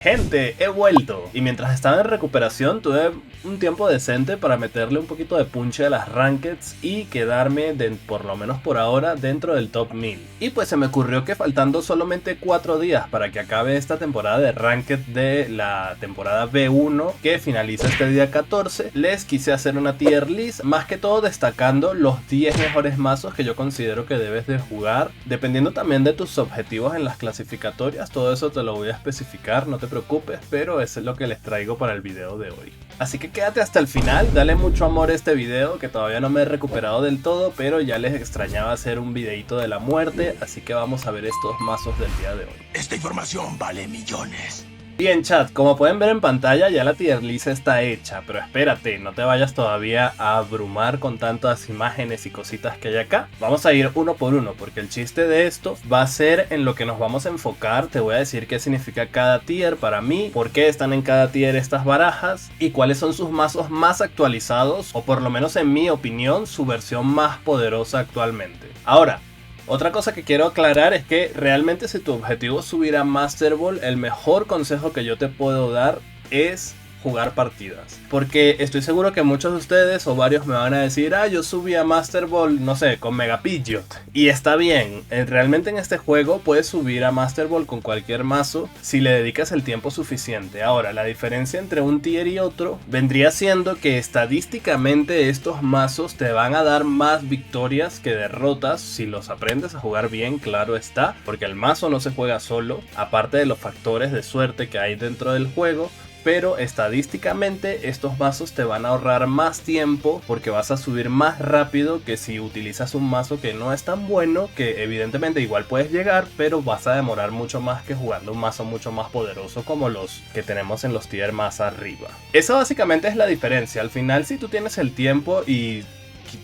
Gente, he vuelto y mientras estaba en recuperación tuve un tiempo decente para meterle un poquito de punche a las rankeds y quedarme, por lo menos por ahora, dentro del top 1000. Y pues se me ocurrió que faltando solamente 4 días para que acabe esta temporada de ranked de la temporada B1 que finaliza este día 14, les quise hacer una tier list, más que todo destacando los 10 mejores mazos que yo considero que debes de jugar, dependiendo también de tus objetivos en las clasificatorias. Todo eso te lo voy a especificar, no te preocupes, pero eso es lo que les traigo para el video de hoy. Así que quédate hasta el final, dale mucho amor a este video, que todavía no me he recuperado del todo, pero ya les extrañaba hacer un videito de la muerte, así que vamos a ver estos mazos del día de hoy. Esta información vale millones. Bien chat, como pueden ver en pantalla ya la tier list está hecha, pero espérate, no te vayas todavía a abrumar con tantas imágenes y cositas que hay acá. Vamos a ir uno por uno, porque el chiste de esto va a ser en lo que nos vamos a enfocar. Te voy a decir qué significa cada tier para mí, por qué están en cada tier estas barajas y cuáles son sus mazos más actualizados, o por lo menos en mi opinión, su versión más poderosa actualmente. Ahora, otra cosa que quiero aclarar es que realmente si tu objetivo es subir a Master Ball, el mejor consejo que yo te puedo dar es jugar partidas, porque estoy seguro que muchos de ustedes o varios me van a decir: ah, yo subí a Master Ball, no sé, con Mega Pidgeot, y está bien. Realmente en este juego puedes subir a Master Ball con cualquier mazo si le dedicas el tiempo suficiente. Ahora, la diferencia entre un tier y otro vendría siendo que estadísticamente estos mazos te van a dar más victorias que derrotas si los aprendes a jugar bien, claro está, porque el mazo no se juega solo, aparte de los factores de suerte que hay dentro del juego. Pero estadísticamente estos mazos te van a ahorrar más tiempo porque vas a subir más rápido que si utilizas un mazo que no es tan bueno, que evidentemente igual puedes llegar, pero vas a demorar mucho más que jugando un mazo mucho más poderoso como los que tenemos en los tier más arriba. Esa básicamente es la diferencia. Al final, si tú tienes el tiempo y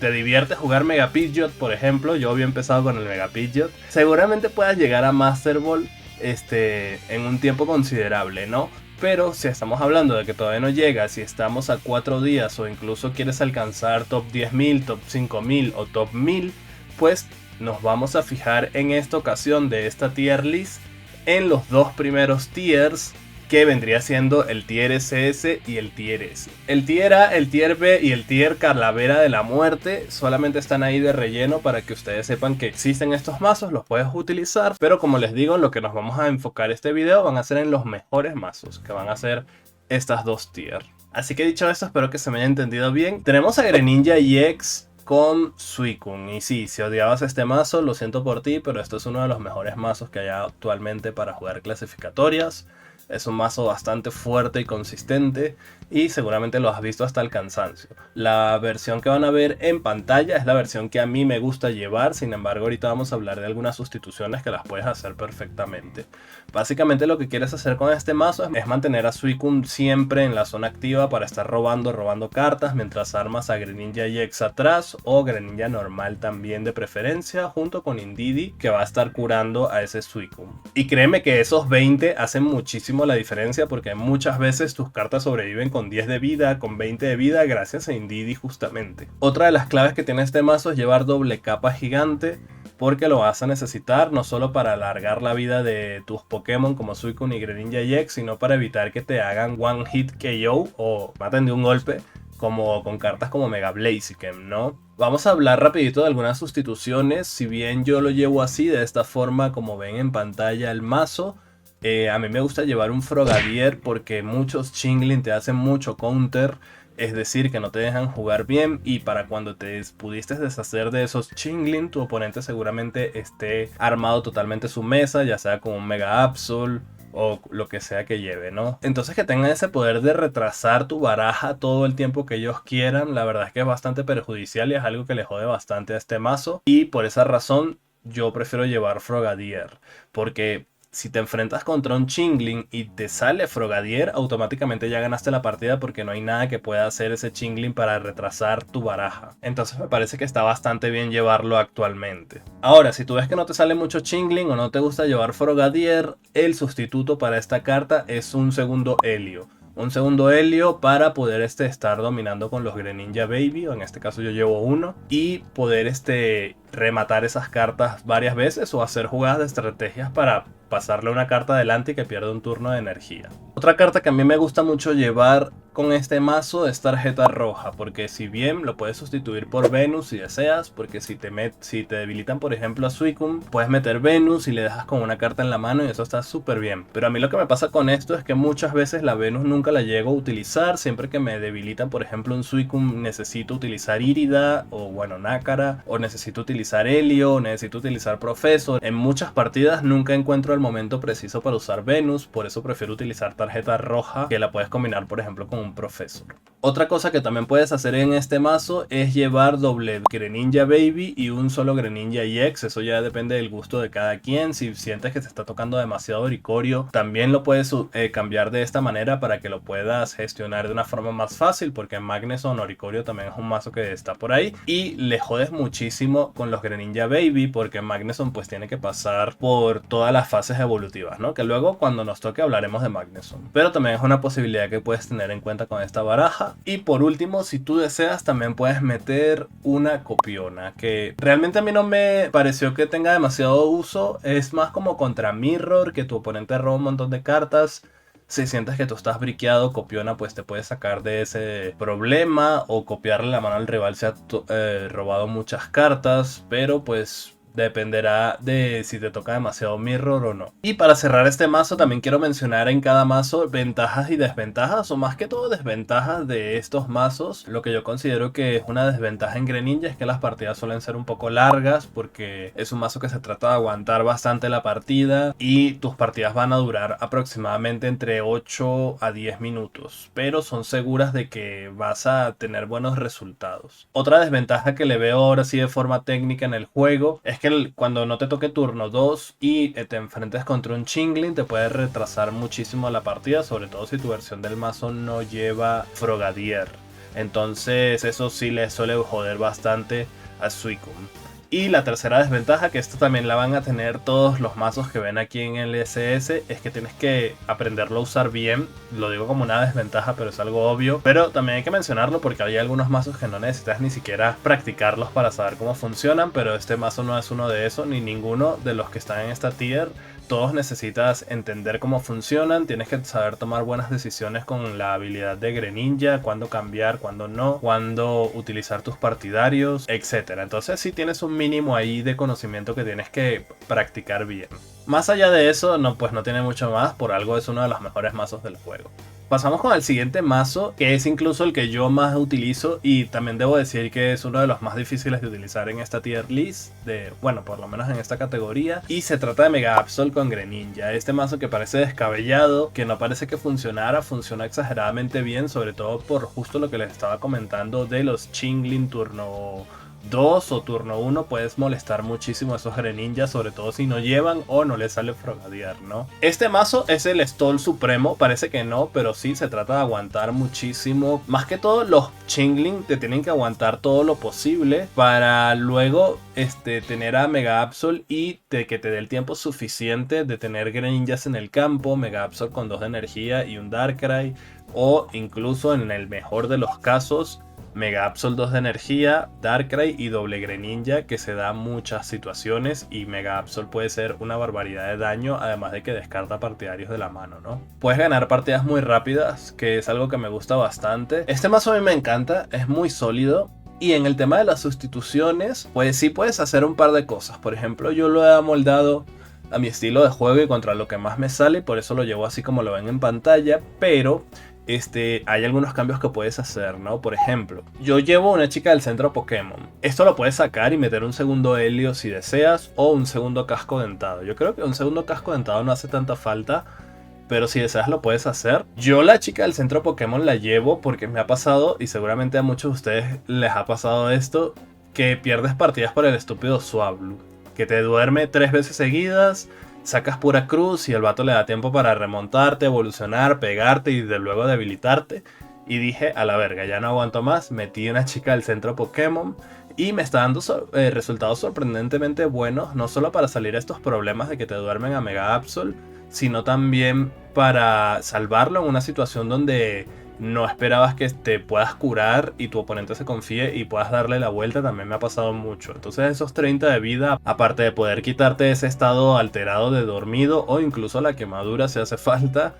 te divierte jugar Mega Pidgeot, por ejemplo, yo había empezado con el Mega Pidgeot, seguramente puedas llegar a Master Ball en un tiempo considerable, ¿no? Pero si estamos hablando de que todavía no llega, si estamos a 4 días o incluso quieres alcanzar top 10.000, top 5.000 o top 1000, pues nos vamos a fijar en esta ocasión de esta tier list en los dos primeros tiers, que vendría siendo el tier SS y el tier S. El tier A, el tier B y el tier Calavera de la Muerte solamente están ahí de relleno para que ustedes sepan que existen estos mazos, los puedes utilizar, pero como les digo, en lo que nos vamos a enfocar este video van a ser en los mejores mazos, que van a ser estas dos tier. Así que dicho esto, espero que se me haya entendido bien. Tenemos a Greninja EX con Suicune, y sí, si odiabas este mazo, lo siento por ti, pero esto es uno de los mejores mazos que hay actualmente para jugar clasificatorias. Es un mazo bastante fuerte y consistente y seguramente lo has visto hasta el cansancio. La versión que van a ver en pantalla es la versión que a mí me gusta llevar, sin embargo ahorita vamos a hablar de algunas sustituciones que las puedes hacer perfectamente. Básicamente lo que quieres hacer con este mazo es mantener a Suicune siempre en la zona activa para estar robando cartas mientras armas a Greninja EX atrás, o Greninja normal también de preferencia, junto con Indeedee, que va a estar curando a ese Suicune. Y créeme que esos 20 hacen muchísimo la diferencia, porque muchas veces tus cartas sobreviven con 10 de vida, con 20 de vida, gracias a Indeedee justamente. Otra de las claves que tiene este mazo es llevar doble capa gigante, porque lo vas a necesitar no solo para alargar la vida de tus Pokémon como Suicune y Greninja EX, sino para evitar que te hagan One Hit KO o maten de un golpe, como con cartas como Mega Blaziken, ¿no? Vamos a hablar rapidito de algunas sustituciones. Si bien yo lo llevo así, de esta forma como ven en pantalla el mazo, a mí me gusta llevar un Frogadier porque muchos Chingling te hacen mucho counter, es decir, que no te dejan jugar bien, y para cuando te pudiste deshacer de esos Chingling, tu oponente seguramente esté armado totalmente su mesa, ya sea con un Mega Absol o lo que sea que lleve, ¿no? Entonces que tengan ese poder de retrasar tu baraja todo el tiempo que ellos quieran, la verdad es que es bastante perjudicial y es algo que le jode bastante a este mazo, y por esa razón yo prefiero llevar Frogadier, porque si te enfrentas contra un Chingling y te sale Frogadier, automáticamente ya ganaste la partida, porque no hay nada que pueda hacer ese Chingling para retrasar tu baraja. Entonces me parece que está bastante bien llevarlo actualmente. Ahora, si tú ves que no te sale mucho Chingling o no te gusta llevar Frogadier, el sustituto para esta carta es un segundo Helio. Un segundo Helio para poder estar dominando con los Greninja Baby, o en este caso yo llevo uno, y poder rematar esas cartas varias veces o hacer jugadas de estrategias para pasarle una carta adelante y que pierda un turno de energía. Otra carta que a mí me gusta mucho llevar con este mazo es tarjeta roja, porque si bien lo puedes sustituir por Venus si deseas, porque si te debilitan por ejemplo a Suicune, puedes meter Venus y le dejas con una carta en la mano y eso está súper bien. Pero a mí lo que me pasa con esto es que muchas veces la Venus nunca la llego a utilizar. Siempre que me debilitan por ejemplo un Suicune necesito utilizar Irida o bueno Nácara, o necesito utilizar Helio, o necesito utilizar Professor. En muchas partidas nunca encuentro el momento preciso para usar Venus, por eso prefiero utilizar tarjeta roja, que la puedes combinar por ejemplo con un Professor. Otra cosa que también puedes hacer en este mazo es llevar doble Greninja Baby y un solo Greninja EX. Eso ya depende del gusto de cada quien. Si sientes que te está tocando demasiado Oricorio, también lo puedes cambiar de esta manera para que lo puedas gestionar de una forma más fácil, porque en Magneson Oricorio también es un mazo que está por ahí y le jodes muchísimo con los Greninja Baby, porque Magneson pues tiene que pasar por todas las fases evolutivas, ¿no? Que luego cuando nos toque hablaremos de Magneson, pero también es una posibilidad que puedes tener en cuenta con esta baraja. Y por último, si tú deseas, también puedes meter una Copiona, que realmente a mí no me pareció que tenga demasiado uso. Es más como contra Mirror, que tu oponente roba un montón de cartas. Si sientes que tú estás briqueado, Copiona pues te puede sacar de ese problema, o copiarle la mano al rival si ha robado muchas cartas, pero pues dependerá de si te toca demasiado Mirror o no. Y para cerrar este mazo también quiero mencionar en cada mazo ventajas y desventajas, o más que todo desventajas de estos mazos. Lo que yo considero que es una desventaja en Greninja es que las partidas suelen ser un poco largas, porque es un mazo que se trata de aguantar bastante la partida y tus partidas van a durar aproximadamente entre 8 a 10 minutos, pero son seguras de que vas a tener buenos resultados. Otra desventaja que le veo ahora sí de forma técnica en el juego es que cuando no te toque turno 2 y te enfrentes contra un Chingling, te puede retrasar muchísimo la partida, sobre todo si tu versión del mazo no lleva Frogadier. Entonces eso sí le suele joder bastante a Suicune. Y la tercera desventaja, que esto también la van a tener todos los mazos que ven aquí en el SS, es que tienes que aprenderlo a usar bien. Lo digo como una desventaja, pero es algo obvio. Pero también hay que mencionarlo porque hay algunos mazos que no necesitas ni siquiera practicarlos para saber cómo funcionan. Pero este mazo no es uno de esos, ni ninguno de los que están en esta tier. Todos necesitas entender cómo funcionan, tienes que saber tomar buenas decisiones con la habilidad de Greninja, cuándo cambiar, cuándo no, cuándo utilizar tus partidarios, etc. Entonces sí tienes un mínimo ahí de conocimiento que tienes que practicar bien. Más allá de eso, no, pues no tiene mucho más, por algo es uno de los mejores mazos del juego. Pasamos con el siguiente mazo, que es incluso el que yo más utilizo y también debo decir que es uno de los más difíciles de utilizar en esta tier list, bueno, por lo menos en esta categoría, y se trata de Mega Absol con Greninja. Este mazo que parece descabellado, que no parece que funcionara, funciona exageradamente bien, sobre todo por justo lo que les estaba comentando de los Chingling turno 2 o turno 1, puedes molestar muchísimo a esos Greninja, sobre todo si no llevan o no les sale Frogadier, ¿no? Este mazo es el Stall supremo, parece que no, pero sí se trata de aguantar muchísimo. Más que todo los Chingling te tienen que aguantar todo lo posible para luego tener a Mega Absol y que te dé el tiempo suficiente de tener Greninjas en el campo, Mega Absol con 2 de energía y un Darkrai, o incluso en el mejor de los casos Mega Absol 2 de energía, Darkrai y doble Greninja, que se da muchas situaciones, y Mega Absol puede ser una barbaridad de daño, además de que descarta partidarios de la mano, ¿no? Puedes ganar partidas muy rápidas, que es algo que me gusta bastante. Este mazo a mí me encanta, es muy sólido. Y en el tema de las sustituciones, pues sí puedes hacer un par de cosas. Por ejemplo, yo lo he amoldado a mi estilo de juego y contra lo que más me sale, por eso lo llevo así como lo ven en pantalla, pero hay algunos cambios que puedes hacer, ¿no? Por ejemplo, yo llevo una chica del centro Pokémon. Esto lo puedes sacar y meter un segundo Helio si deseas, o un segundo casco dentado. Yo creo que un segundo casco dentado no hace tanta falta, pero si deseas lo puedes hacer. Yo la chica del centro Pokémon la llevo porque me ha pasado, y seguramente a muchos de ustedes les ha pasado esto, que pierdes partidas por el estúpido Swablu, que te duerme 3 veces seguidas. Sacas pura cruz y el vato le da tiempo para remontarte, evolucionar, pegarte y de luego debilitarte. Y dije, a la verga, ya no aguanto más. Metí una chica del centro Pokémon y me está dando resultados sorprendentemente buenos. No solo para salir a estos problemas de que te duermen a Mega Absol, sino también para salvarlo en una situación donde no esperabas que te puedas curar y tu oponente se confíe y puedas darle la vuelta. También me ha pasado mucho. Entonces esos 30 de vida, aparte de poder quitarte ese estado alterado de dormido o incluso la quemadura si hace falta,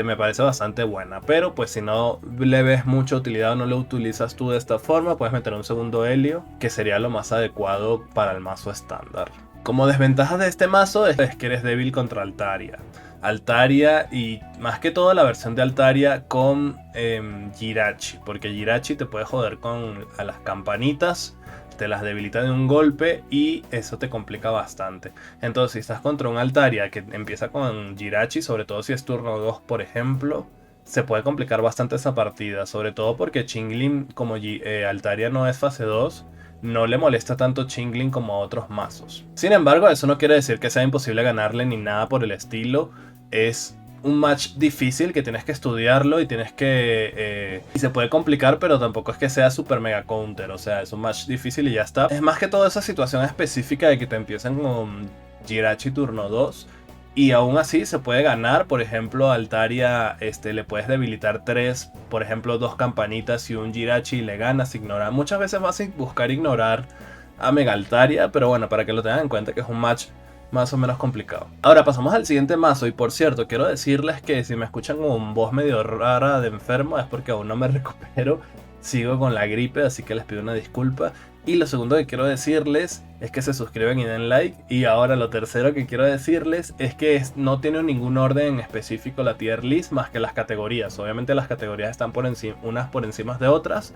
me parece bastante buena. Pero pues si no le ves mucha utilidad o no lo utilizas tú de esta forma, puedes meter un segundo Helio, que sería lo más adecuado para el mazo estándar. Como desventaja de este mazo es que eres débil contra Altaria. Altaria y más que todo la versión de Altaria con Jirachi, porque Jirachi te puede joder con a las campanitas, te las debilita de un golpe y eso te complica bastante. Entonces si estás contra un Altaria que empieza con Jirachi, sobre todo si es turno 2 por ejemplo, se puede complicar bastante esa partida, sobre todo porque Chingling como Altaria no es fase 2, no le molesta tanto Chingling como a otros mazos. Sin embargo, eso no quiere decir que sea imposible ganarle ni nada por el estilo. Es un match difícil que tienes que estudiarlo y tienes que... y se puede complicar, pero tampoco es que sea super mega counter. O sea, es un match difícil y ya está. Es más que todo esa situación específica de que te empiezan con Jirachi turno 2. Y aún así se puede ganar. Por ejemplo, a Altaria le puedes debilitar 3, por ejemplo 2 campanitas y un Jirachi y le ganas, ignorar. Muchas veces vas a buscar ignorar a Mega Altaria, pero bueno, para que lo tengan en cuenta que es un match más o menos complicado. Ahora pasamos al siguiente mazo y por cierto, quiero decirles que si me escuchan con voz medio rara de enfermo es porque aún no me recupero. Sigo con la gripe, así que les pido una disculpa. Y lo segundo que quiero decirles es que se suscriban y den like. Y ahora lo tercero que quiero decirles es que no tiene ningún orden en específico la tier list más que las categorías. Obviamente las categorías están por encima, unas por encima de otras,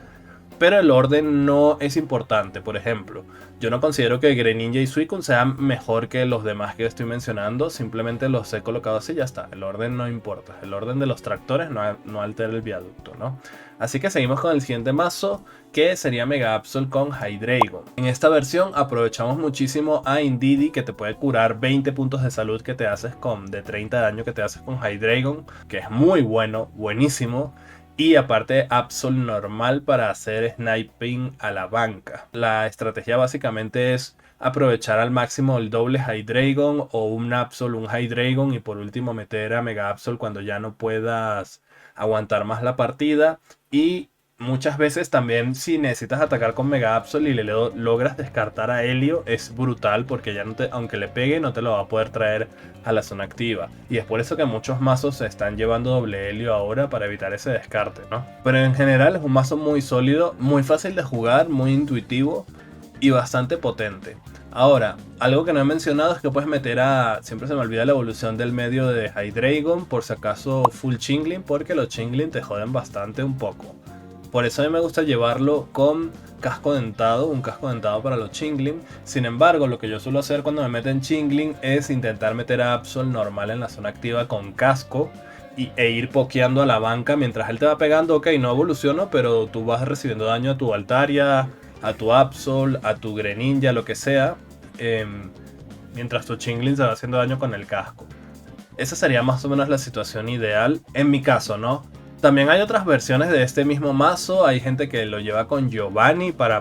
pero el orden no es importante. Por ejemplo, yo no considero que Greninja y Suicune sean mejor que los demás que estoy mencionando. Simplemente los he colocado así y ya está. El orden no importa. El orden de los tractores no altera el viaducto, ¿no? Así que seguimos con el siguiente mazo, que sería Mega Absol con Hydreigon. En esta versión aprovechamos muchísimo a Indeedee, que te puede curar 20 puntos de salud que te haces de 30 de daño que te haces con Hydreigon, que es muy bueno, buenísimo. Y aparte Absol normal para hacer sniping a la banca. La estrategia básicamente es aprovechar al máximo el doble Hydreigon o un Absol, un Hydreigon y por último meter a Mega Absol cuando ya no puedas aguantar más la partida. Y muchas veces también si necesitas atacar con Mega Absol y le logras descartar a Helio, es brutal porque ya aunque le pegue no te lo va a poder traer a la zona activa. Y es por eso que muchos mazos se están llevando doble Helio ahora para evitar ese descarte, ¿no? Pero en general es un mazo muy sólido, muy fácil de jugar, muy intuitivo y bastante potente. Ahora, algo que no he mencionado es que puedes meter siempre se me olvida la evolución del medio de Hydreigon, por si acaso full Chingling, porque los Chingling te joden bastante un poco. Por eso a mí me gusta llevarlo con casco dentado, un casco dentado para los Chingling. Sin embargo, lo que yo suelo hacer cuando me meten Chingling es intentar meter a Absol normal en la zona activa con casco e ir pokeando a la banca mientras él te va pegando. Ok, no evoluciono, pero tú vas recibiendo daño a tu Altaria, a tu Absol, a tu Greninja, lo que sea, mientras tu Chingling se va haciendo daño con el casco. Esa sería más o menos la situación ideal, en mi caso, ¿no? También hay otras versiones de este mismo mazo. Hay gente que lo lleva con Giovanni para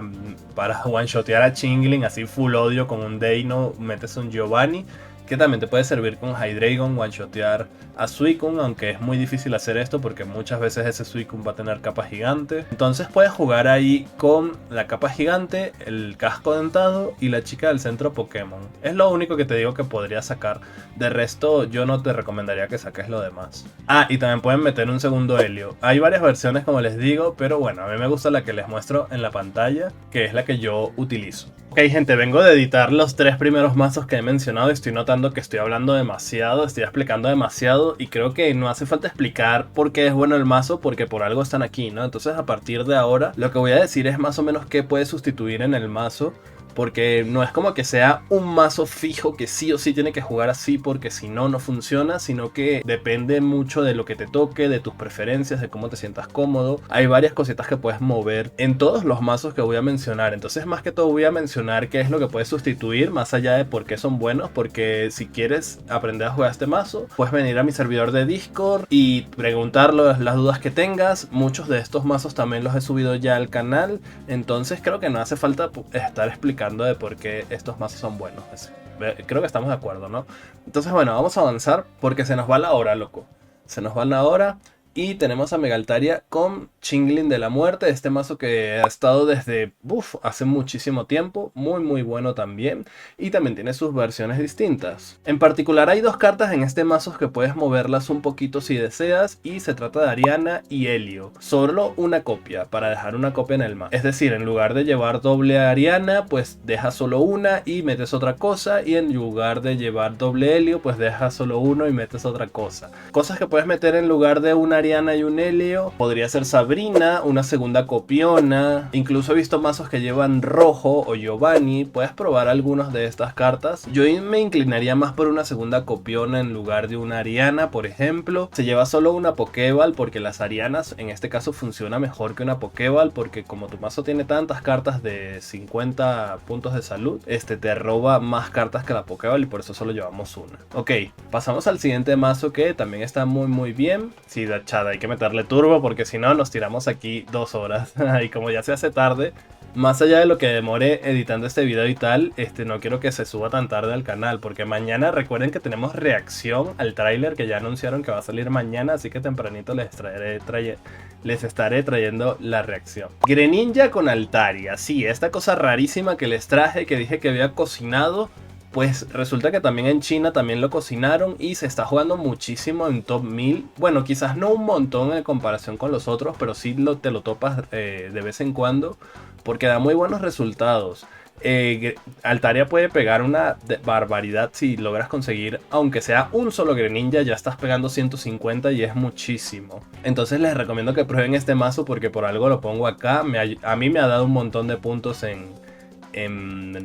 one-shotear a Chingling, así full odio con un Deino, metes un Giovanni, que también te puede servir con Hydreigon, one-shotear a Suicune, aunque es muy difícil hacer esto porque muchas veces ese Suicune va a tener capa gigante. Entonces puedes jugar ahí con la capa gigante, el casco dentado y la chica del centro Pokémon. Es lo único que te digo que podrías sacar. De resto yo no te recomendaría que saques lo demás. Ah, y también pueden meter un segundo Helio. Hay varias versiones como les digo, pero bueno, a mí me gusta la que les muestro en la pantalla, que es la que yo utilizo. Ok gente, vengo de editar los 3 primeros mazos que he mencionado y estoy notando que estoy hablando demasiado, estoy explicando demasiado y creo que no hace falta explicar por qué es bueno el mazo, porque por algo están aquí, ¿no? Entonces a partir de ahora lo que voy a decir es más o menos qué puedes sustituir en el mazo, porque no es como que sea un mazo fijo que sí o sí tiene que jugar así porque si no, no funciona, sino que depende mucho de lo que te toque, de tus preferencias, de cómo te sientas cómodo. Hay varias cositas que puedes mover en todos los mazos que voy a mencionar, entonces más que todo voy a mencionar qué es lo que puedes sustituir, más allá de por qué son buenos, porque si quieres aprender a jugar este mazo, puedes venir a mi servidor de Discord y preguntarlo las dudas que tengas. Muchos de estos mazos también los he subido ya al canal, entonces creo que no hace falta estar explicando de por qué estos mazos son buenos. Creo que estamos de acuerdo, ¿no? Entonces, bueno, vamos a avanzar porque se nos va la hora, loco. Se nos va la hora. Y tenemos a Mega Altaria con Chingling de la Muerte, este mazo que ha estado desde hace muchísimo tiempo, muy bueno también, y también tiene sus versiones distintas. En particular hay dos cartas en este mazo que puedes moverlas un poquito si deseas, y se trata de Ariana y Helio. Solo una copia, para dejar una copia en el mazo. Es decir, en lugar de llevar doble Ariana, pues dejas solo una y metes otra cosa, y en lugar de llevar doble Helio, pues dejas solo uno y metes otra cosa. Cosas que puedes meter en lugar de una Ariana y un Helio, podría ser Sabrina, una segunda copiona, incluso he visto mazos que llevan rojo o Giovanni. Puedes probar algunas de estas cartas. Yo me inclinaría más por una segunda copiona en lugar de una Ariana, por ejemplo. Se lleva solo una Pokéball porque las Arianas en este caso funciona mejor que una Pokéball, porque como tu mazo tiene tantas cartas de 50 puntos de salud, te roba más cartas que la Pokéball y por eso solo llevamos una. Ok, pasamos al siguiente mazo que también está muy bien. Sí, Chada, hay que meterle turbo porque si no nos tiramos aquí 2 horas. Y como ya se hace tarde, más allá de lo que demore editando este video y tal, no quiero que se suba tan tarde al canal, porque mañana recuerden que tenemos reacción al tráiler que ya anunciaron que va a salir mañana, así que tempranito les estaré trayendo la reacción. Greninja con Altaria, sí, esta cosa rarísima que les traje, que dije que había cocinado, pues resulta que también en China también lo cocinaron y se está jugando muchísimo en top 1000. Bueno, quizás no un montón en comparación con los otros, pero sí te lo topas de vez en cuando porque da muy buenos resultados. Altaria puede pegar una barbaridad si logras conseguir, aunque sea un solo Greninja, ya estás pegando 150 y es muchísimo. Entonces les recomiendo que prueben este mazo porque por algo lo pongo acá. A mí me ha dado un montón de puntos en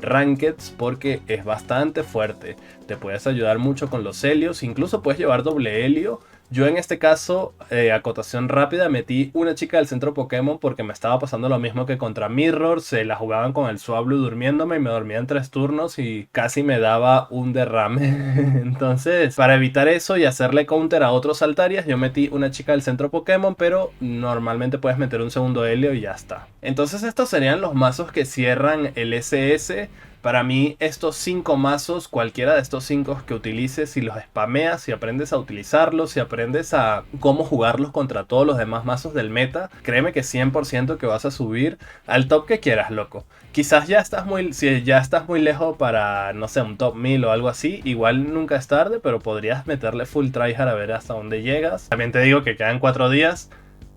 Rankeds porque es bastante fuerte. Te puedes ayudar mucho con los Helios, incluso puedes llevar doble Helio. Yo en este caso, acotación rápida, metí una chica del centro Pokémon porque me estaba pasando lo mismo que contra Mirror. Se la jugaban con el Swablu durmiéndome y me dormía en 3 turnos y casi me daba un derrame. Entonces, para evitar eso y hacerle counter a otros Altarias, yo metí una chica del centro Pokémon, pero normalmente puedes meter un segundo Helio y ya está. Entonces estos serían los mazos que cierran el SS. Para mí estos 5 mazos, cualquiera de estos 5 que utilices, si los spameas, si aprendes a utilizarlos, si aprendes a cómo jugarlos contra todos los demás mazos del meta, créeme que 100% que vas a subir al top que quieras, loco. Quizás si ya estás muy lejos para, no sé, un top 1000 o algo así, igual nunca es tarde, pero podrías meterle full tryhard a ver hasta dónde llegas. También te digo que quedan 4 días.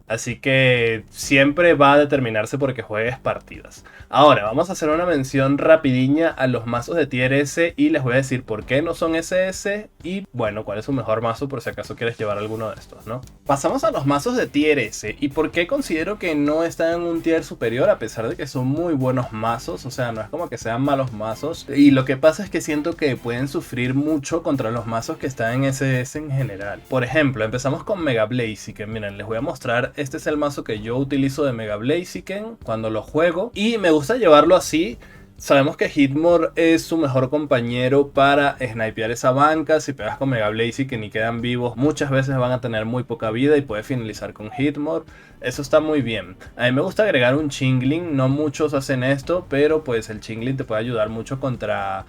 Así que siempre va a determinarse porque juegues partidas. Ahora vamos a hacer una mención rapidiña a los mazos de tier S y les voy a decir por qué no son SS y bueno, cuál es su mejor mazo por si acaso quieres llevar alguno de estos, ¿no? Pasamos a los mazos de tier S y por qué considero que no están en un tier superior a pesar de que son muy buenos mazos. O sea, no es como que sean malos mazos, y lo que pasa es que siento que pueden sufrir mucho contra los mazos que están en SS en general. Por ejemplo, empezamos con Mega Blaziken. Miren, les voy a mostrar. Este es el mazo que yo utilizo de Mega Blaziken cuando lo juego y me gusta llevarlo así. Sabemos que Hitmore es su mejor compañero para snipear esa banca. Si pegas con Mega Blaziken y quedan vivos, muchas veces van a tener muy poca vida y puedes finalizar con Hitmore. Eso está muy bien. A mí me gusta agregar un Chingling. No muchos hacen esto, pero pues el Chingling te puede ayudar mucho contra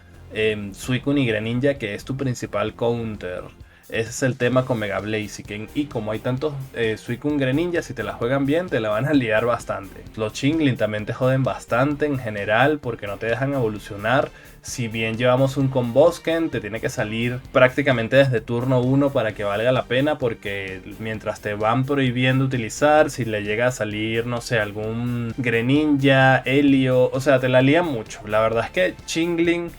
Suicune y Greninja, que es tu principal counter. Ese es el tema con Mega Blaziken. Y como hay tantos Suicune Greninja, si te la juegan bien, te la van a liar bastante. Los Chingling también te joden bastante en general porque no te dejan evolucionar. Si bien llevamos un Combosken, te tiene que salir prácticamente desde turno 1 para que valga la pena, porque mientras te van prohibiendo utilizar, si le llega a salir, no sé, algún Greninja, Helio, o sea, te la lían mucho. La verdad es que Chingling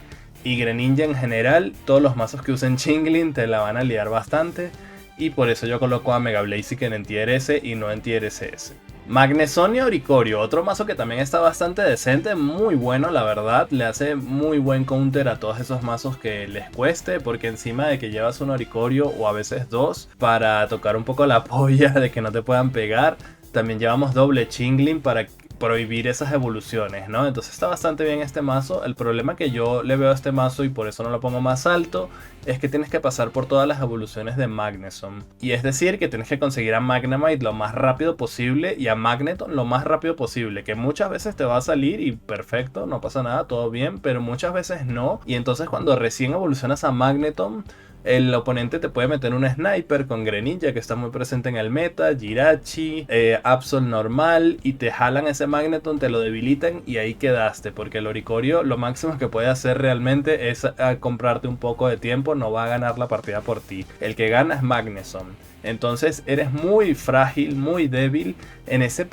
y Greninja en general, todos los mazos que usen Chingling te la van a liar bastante, y por eso yo coloco a Mega Blaziken en tier S y no en tier SS. Magnesonia Oricorio, otro mazo que también está bastante decente, muy bueno la verdad, le hace muy buen counter a todos esos mazos que les cueste, porque encima de que llevas un Oricorio o a veces 2 para tocar un poco la polla de que no te puedan pegar, también llevamos doble Chingling para prohibir esas evoluciones, ¿no? Entonces está bastante bien este mazo. El problema que yo le veo a este mazo, y por eso no lo pongo más alto, es que tienes que pasar por todas las evoluciones de Magneson. Y es decir, que tienes que conseguir a Magnemite lo más rápido posible y a Magneton lo más rápido posible, que muchas veces te va a salir y perfecto, no pasa nada, todo bien, pero muchas veces no. Y entonces cuando recién evolucionas a Magneton, el oponente te puede meter un Sniper con Greninja, que está muy presente en el meta, Jirachi, Absol normal, y te jalan ese Magneton, te lo debilitan y ahí quedaste, porque el Oricorio lo máximo que puede hacer realmente es comprarte un poco de tiempo, no va a ganar la partida por ti. El que gana es Magneson. Entonces eres muy frágil, muy débil en ese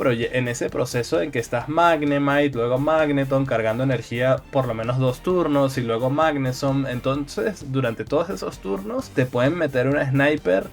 proceso en que estás Magnemite, luego Magneton cargando energía por lo menos 2 turnos y luego Magneson. Entonces durante todos esos turnos te pueden meter una Sniper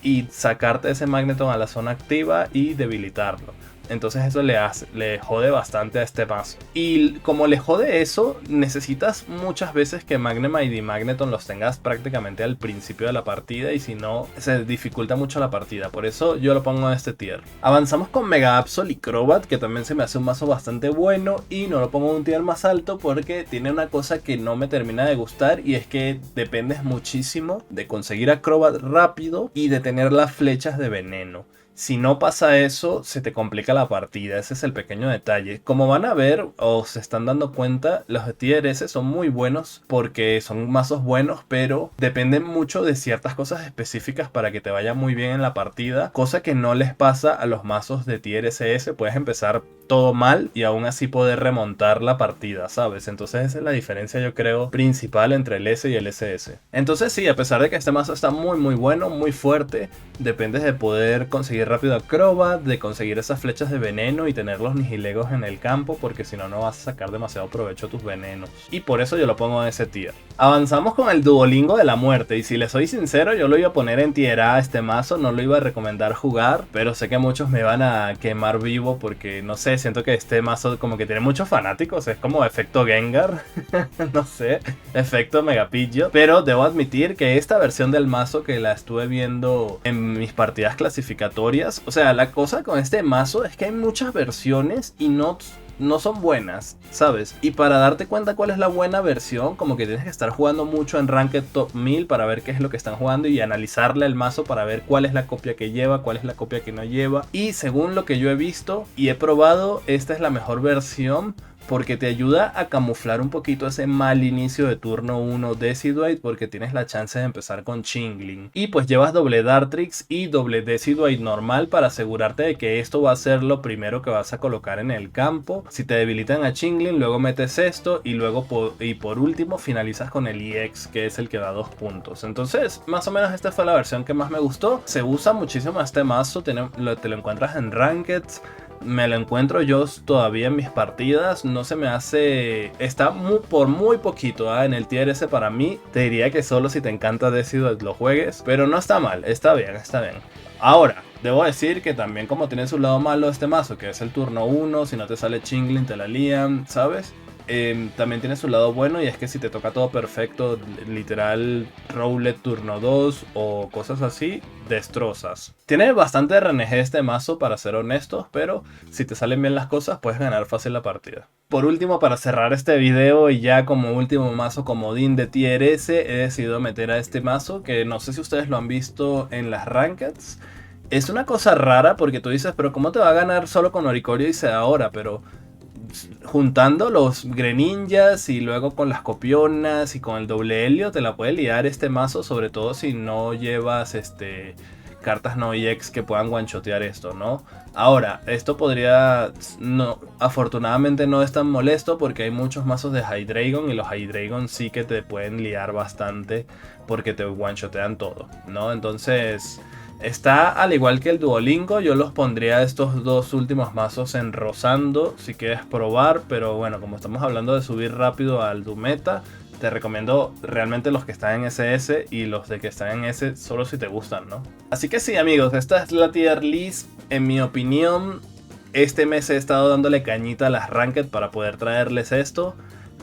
y sacarte ese Magneton a la zona activa y debilitarlo. Entonces eso le jode bastante a este mazo. Y como le jode eso, necesitas muchas veces que Magnemite y Magneton los tengas prácticamente al principio de la partida, y si no, se dificulta mucho la partida. Por eso yo lo pongo en este tier. Avanzamos con Mega Absol y Crobat, que también se me hace un mazo bastante bueno, y no lo pongo en un tier más alto porque tiene una cosa que no me termina de gustar, y es que dependes muchísimo de conseguir a Crobat rápido y de tener las flechas de veneno. Si no pasa eso, se te complica la partida. Ese es el pequeño detalle. Como van a ver o se están dando cuenta, los de Tier S son muy buenos porque son mazos buenos, pero dependen mucho de ciertas cosas específicas para que te vaya muy bien en la partida, cosa que no les pasa a los mazos de Tier SS. Puedes empezar todo mal y aún así poder remontar la partida, ¿sabes? Entonces esa es la diferencia, yo creo, principal entre el S y el SS. Entonces sí, a pesar de que este mazo está muy bueno, muy fuerte, dependes de poder conseguir rápido a Crobat, de conseguir esas flechas de veneno y tener los Nihilegos en el campo, porque si no, no vas a sacar demasiado provecho a tus venenos. Y por eso yo lo pongo en ese tier. Avanzamos con el Duolingo de la Muerte, y si les soy sincero, yo lo iba a poner en tier A este mazo, no lo iba a recomendar jugar, pero sé que muchos me van a quemar vivo porque, no sé, siento que este mazo como que tiene muchos fanáticos, es como efecto Gengar, no sé, efecto Megapidgeot, pero debo admitir que esta versión del mazo que la estuve viendo en mis partidas clasificatorias, o sea, la cosa con este mazo es que hay muchas versiones y no son buenas, ¿sabes? Y para darte cuenta cuál es la buena versión, como que tienes que estar jugando mucho en Ranked Top 1000 para ver qué es lo que están jugando y analizarle el mazo para ver cuál es la copia que lleva, cuál es la copia que no lleva. Y según lo que yo he visto y he probado, esta es la mejor versión, porque te ayuda a camuflar un poquito ese mal inicio de turno 1 Decidueye, porque tienes la chance de empezar con Chingling. Y pues llevas doble Dartrix y doble Decidueye normal para asegurarte de que esto va a ser lo primero que vas a colocar en el campo. Si te debilitan a Chingling, luego metes esto y luego por último finalizas con el EX, que es el que da 2 puntos. Entonces, más o menos esta fue la versión que más me gustó. Se usa muchísimo este mazo, te lo encuentras en Ranked. Me lo encuentro yo todavía en mis partidas, no se me hace... Está por muy poquito, en el tier S para mí. Te diría que solo si te encanta Decidueye lo juegues, pero no está mal, está bien, está bien. Ahora, debo decir que también como tiene su lado malo este mazo, que es el turno 1, si no te sale Chingling te la lían, ¿sabes? También tiene su lado bueno, y es que si te toca todo perfecto, literal Rowlet turno 2 o cosas así, destrozas. Tiene bastante RNG este mazo, para ser honestos, pero si te salen bien las cosas puedes ganar fácil la partida. Por último, para cerrar este video y ya como último mazo comodín de tier S, he decidido meter a este mazo, que no sé si ustedes lo han visto en las Rankeds. Es una cosa rara porque tú dices, pero ¿cómo te va a ganar solo con Oricorio y Zeraora? Pero juntando los Greninjas y luego con las Copionas y con el doble Helio te la puede liar este mazo, sobre todo si no llevas cartas no EX que puedan one-shotear esto, ¿no? Ahora, esto podría... no, afortunadamente no es tan molesto porque hay muchos mazos de Hydreigon, y los Hydreigon sí que te pueden liar bastante porque te one-shotean todo, ¿no? Entonces... está al igual que el Duolingo, yo los pondría estos dos últimos mazos en Rosando si quieres probar, pero bueno, como estamos hablando de subir rápido al Dumeta, te recomiendo realmente los que están en SS, y los de que están en S solo si te gustan, ¿no? Así que sí, amigos, esta es la tier list. En mi opinión, este mes he estado dándole cañita a las Ranked para poder traerles esto.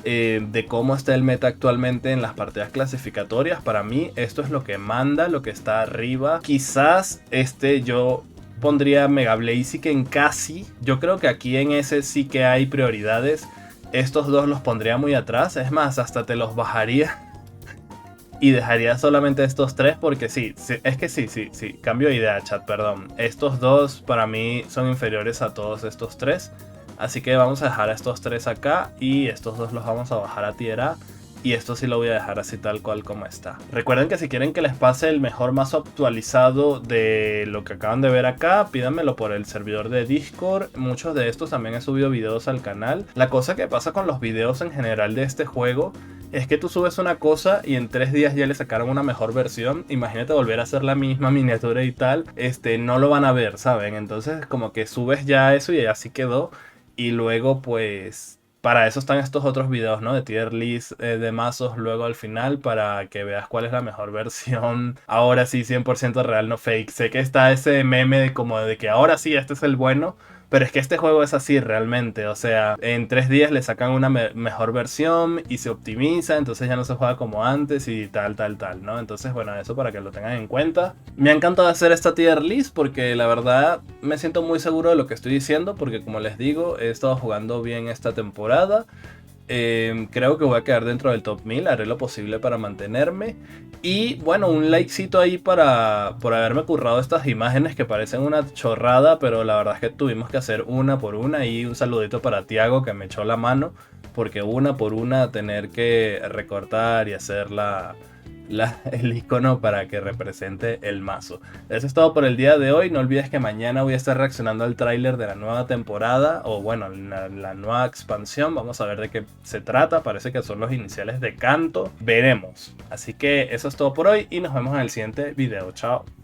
De cómo está el meta actualmente en las partidas clasificatorias. Para mí esto es lo que manda, lo que está arriba. Quizás yo pondría Mega Blaziken casi. Yo creo que aquí en ese sí que hay prioridades. Estos dos los pondría muy atrás. Es más, hasta te los bajaría y dejaría solamente estos tres porque sí, es que sí, cambio de idea, chat, perdón. Estos dos para mí son inferiores a todos estos tres. Así que vamos a dejar a estos tres acá y estos dos los vamos a bajar a Tier A. Y esto sí lo voy a dejar así tal cual como está. Recuerden que si quieren que les pase el mejor mazo actualizado de lo que acaban de ver acá, pídanmelo por el servidor de Discord. Muchos de estos también he subido videos al canal. La cosa que pasa con los videos en general de este juego es que tú subes una cosa y en 3 días ya le sacaron una mejor versión. Imagínate volver a hacer la misma miniatura y tal. No lo van a ver, ¿saben? Entonces como que subes ya eso y así quedó. Y luego pues... para eso están estos otros videos, ¿no? De tier list de mazos luego al final para que veas cuál es la mejor versión. Ahora sí, 100% real, no fake. Sé que está ese meme de como de que ahora sí, este es el bueno. Pero es que este juego es así realmente, o sea, en 3 días le sacan una mejor versión y se optimiza, entonces ya no se juega como antes y tal, ¿no? Entonces, bueno, eso para que lo tengan en cuenta. Me ha encantado hacer esta tier list porque la verdad me siento muy seguro de lo que estoy diciendo porque como les digo, he estado jugando bien esta temporada. Creo que voy a quedar dentro del top 1000, haré lo posible para mantenerme. Y bueno, un likecito ahí por haberme currado estas imágenes que parecen una chorrada, pero la verdad es que tuvimos que hacer una por una. Y un saludito para Tiago que me echó la mano, porque una por una tener que recortar y hacer el icono para que represente el mazo. Eso es todo por el día de hoy. No olvides que mañana voy a estar reaccionando al tráiler de la nueva temporada, o bueno, la nueva expansión. Vamos a ver de qué se trata. Parece que son los iniciales de Kanto. Veremos. Así que eso es todo por hoy y nos vemos en el siguiente video. Chao.